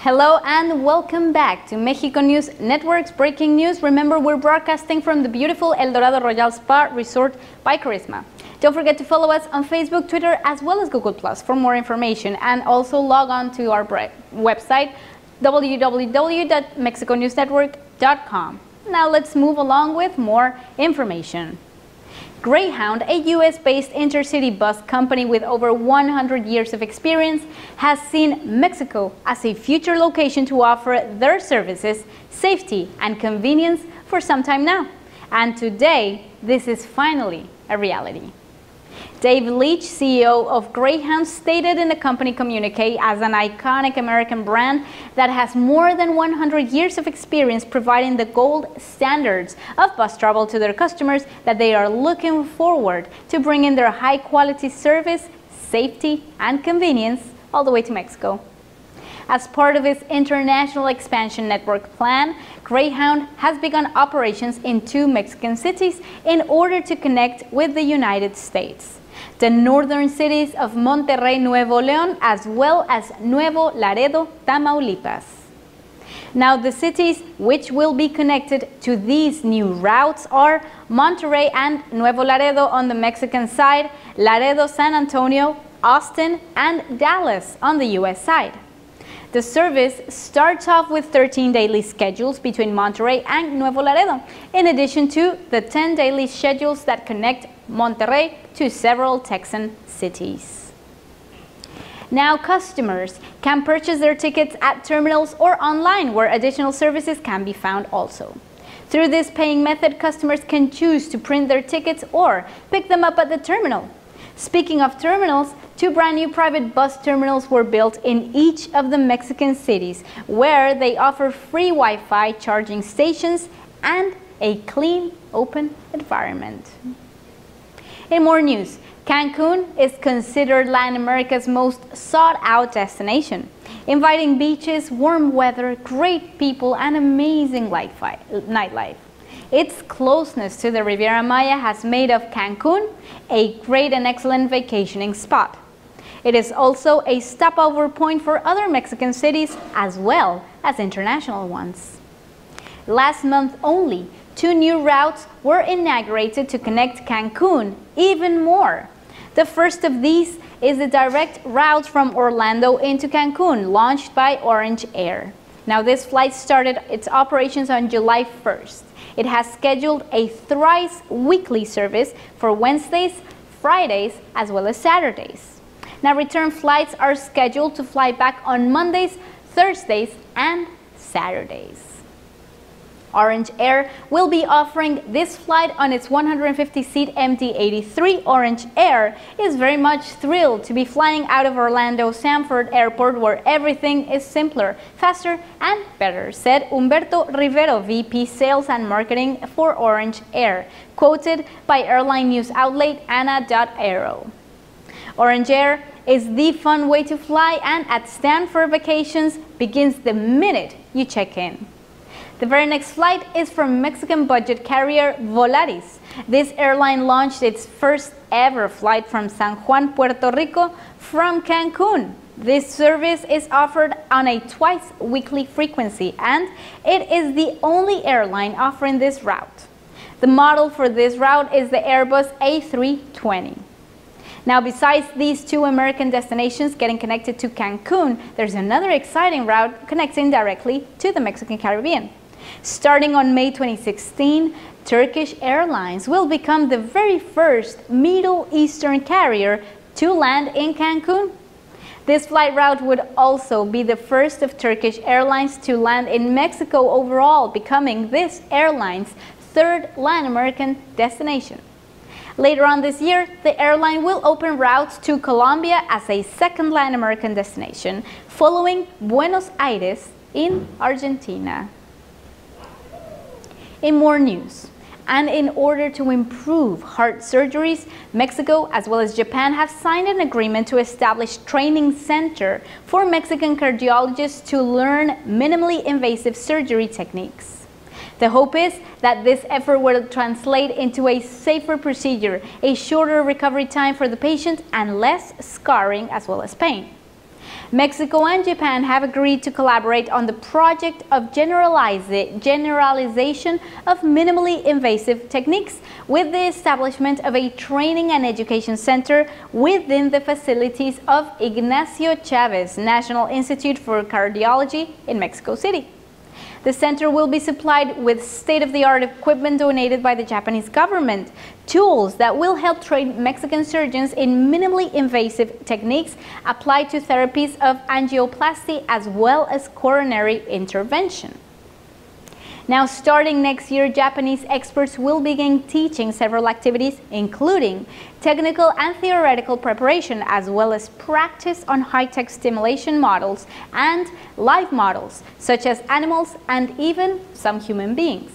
Hello and welcome back to Mexico News Network's breaking news. Remember, we're broadcasting from the beautiful El Dorado Royal Spa Resort by Charisma. Don't forget to follow us on Facebook, Twitter, as well as Google Plus for more information, and also log on to our website www.mexiconewsnetwork.com. Now let's move along with more information. Greyhound, a U.S.-based intercity bus company with over 100 years of experience, has seen Mexico as a future location to offer their services, safety, and convenience for some time now. And today, this is finally a reality. Dave Leach, CEO of Greyhound, stated in the company communique, as an iconic American brand that has more than 100 years of experience providing the gold standards of bus travel to their customers, that they are looking forward to bringing their high-quality service, safety, and convenience all the way to Mexico. As part of its international expansion network plan, Greyhound has begun operations in 2 Mexican cities in order to connect with the United States: the northern cities of Monterrey, Nuevo León, as well as Nuevo Laredo, Tamaulipas. Now, the cities which will be connected to these new routes are Monterrey and Nuevo Laredo on the Mexican side, Laredo, San Antonio, Austin, and Dallas on the U.S. side. The service starts off with 13 daily schedules between Monterrey and Nuevo Laredo, in addition to the 10 daily schedules that connect Monterrey to several Texan cities. Now, customers can purchase their tickets at terminals or online, where additional services can be found also. Through this paying method, customers can choose to print their tickets or pick them up at the terminal. Speaking of terminals, 2 brand new private bus terminals were built in each of the Mexican cities, where they offer free Wi-Fi charging stations and a clean, open environment. In more news, Cancun is considered Latin America's most sought-out destination, inviting beaches, warm weather, great people, and amazing nightlife. Its closeness to the Riviera Maya has made of Cancun a great and excellent vacationing spot. It is also a stopover point for other Mexican cities as well as international ones. Last month only, 2 new routes were inaugurated to connect Cancun even more. The first of these is the direct route from Orlando into Cancun, launched by Orange Air. Now, this flight started its operations on July 1st. It has scheduled a thrice weekly service for Wednesdays, Fridays, as well as Saturdays. Now, return flights are scheduled to fly back on Mondays, Thursdays, and Saturdays. Orange Air will be offering this flight on its 150-seat MD-83. Orange Air is very much thrilled to be flying out of Orlando Sanford Airport, where everything is simpler, faster, and better, said Humberto Rivero, VP Sales and Marketing for Orange Air, quoted by airline news outlet Ana.Aero. Orange Air is the fun way to fly, and at Stanford Vacations begins the minute you check in. The very next flight is from Mexican budget carrier Volaris. This airline launched its first ever flight from San Juan, Puerto Rico from Cancun. This service is offered on a twice weekly frequency, and it is the only airline offering this route. The model for this route is the Airbus A320. Now, besides these 2 American destinations getting connected to Cancun, there's another exciting route connecting directly to the Mexican Caribbean. Starting on May 2016, Turkish Airlines will become the very first Middle Eastern carrier to land in Cancun. This flight route would also be the first of Turkish Airlines to land in Mexico overall, becoming this airline's 3rd Latin American destination. Later on this year, the airline will open routes to Colombia as a 2nd Latin American destination, following Buenos Aires in Argentina. In more news, and in order to improve heart surgeries, Mexico as well as Japan have signed an agreement to establish training center for Mexican cardiologists to learn minimally invasive surgery techniques. The hope is that this effort will translate into a safer procedure, a shorter recovery time for the patient, and less scarring as well as pain. Mexico and Japan have agreed to collaborate on the project of generalization of minimally invasive techniques with the establishment of a training and education center within the facilities of Ignacio Chavez National Institute for Cardiology in Mexico City. The center will be supplied with state-of-the-art equipment donated by the Japanese government, tools that will help train Mexican surgeons in minimally invasive techniques applied to therapies of angioplasty as well as coronary intervention. Now, starting next year, Japanese experts will begin teaching several activities, including technical and theoretical preparation, as well as practice on high-tech stimulation models and live models, such as animals and even some human beings.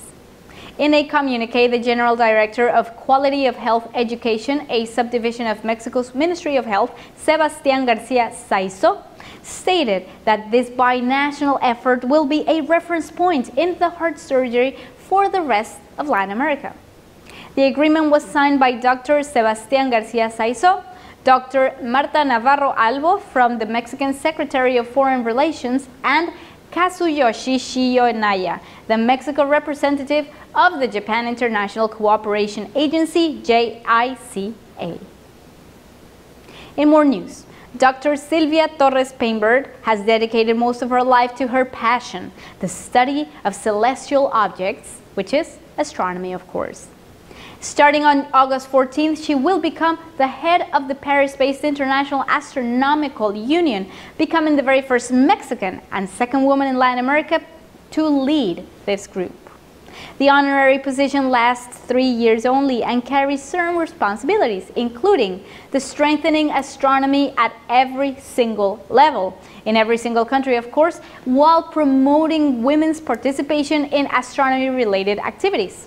In a communique, the General Director of Quality of Health Education, a subdivision of Mexico's Ministry of Health, Sebastián García Saizo, stated that this binational effort will be a reference point in the heart surgery for the rest of Latin America. The agreement was signed by Dr. Sebastián García Saizo, Dr. Marta Navarro Albo from the Mexican Secretary of Foreign Relations, and Kazuyoshi Shionaya, the Mexico representative of the Japan International Cooperation Agency, JICA. In more news, Dr. Silvia Torres Painberg has dedicated most of her life to her passion, the study of celestial objects, which is astronomy, of course. Starting on August 14th, she will become the head of the Paris-based International Astronomical Union, becoming the very first Mexican and second woman in Latin America to lead this group. The honorary position lasts 3 years only and carries certain responsibilities, including the strengthening astronomy at every single level, in every single country, of course, while promoting women's participation in astronomy-related activities.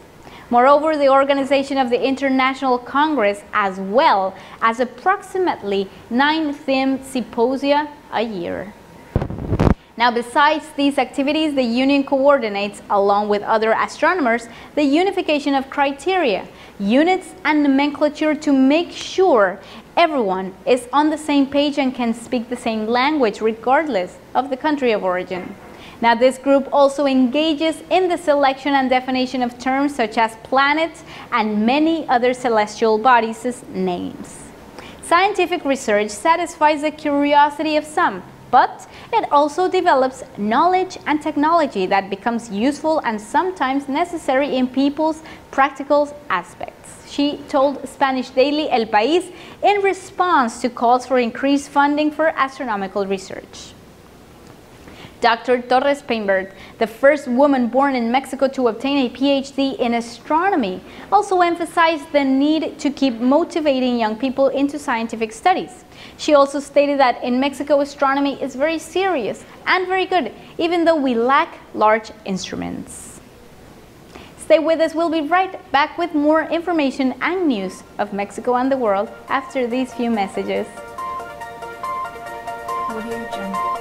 Moreover, the organization of the International Congress, as well as approximately 9 themed symposia a year. Now, besides these activities, the Union coordinates, along with other astronomers, the unification of criteria, units, and nomenclature to make sure everyone is on the same page and can speak the same language, regardless of the country of origin. Now, this group also engages in the selection and definition of terms such as planets and many other celestial bodies' names. Scientific research satisfies the curiosity of some, but it also develops knowledge and technology that becomes useful and sometimes necessary in people's practical aspects, she told Spanish daily El País in response to calls for increased funding for astronomical research. Dr. Torres Painberg, the first woman born in Mexico to obtain a PhD in astronomy, also emphasized the need to keep motivating young people into scientific studies. She also stated that in Mexico, astronomy is very serious and very good, even though we lack large instruments. Stay with us, we'll be right back with more information and news of Mexico and the world after these few messages. Audio Jungle.